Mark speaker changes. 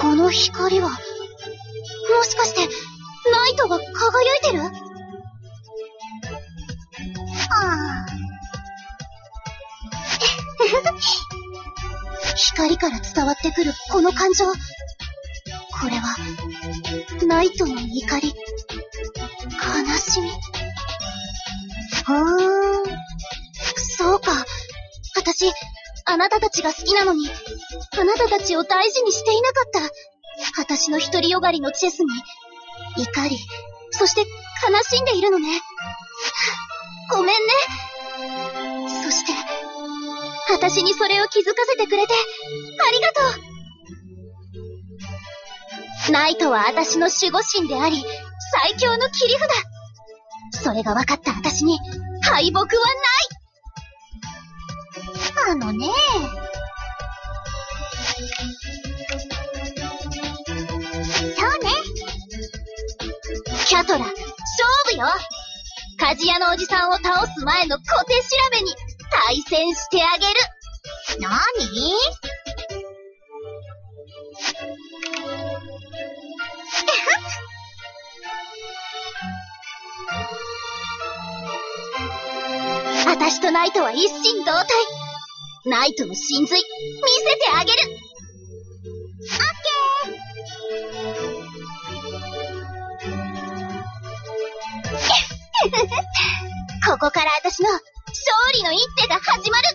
Speaker 1: この光は、もしかして、ナイトが輝いてる？光から伝わってくるこの感情。これは、ナイトの怒り、悲しみ。そうか。私、あなたたちが好きなのに、あなたたちを大事にしていなかった。私の独りよがりのチェスに、怒り、そして悲しんでいるのね。ごめんね。そして、私にそれを気づかせてくれて、ありがとう。ナイトは私の守護神であり、最強の切り札。それが分かった私に、敗北はない。そうね。キャトラ、勝負よ。鍛冶屋のおじさんを倒す前の小手調べに対戦してあげる。なに？私とナイトは一心同体。ナイトの神髄、見せてあげる。オッケー。ここから私の勝利の一手が始まる。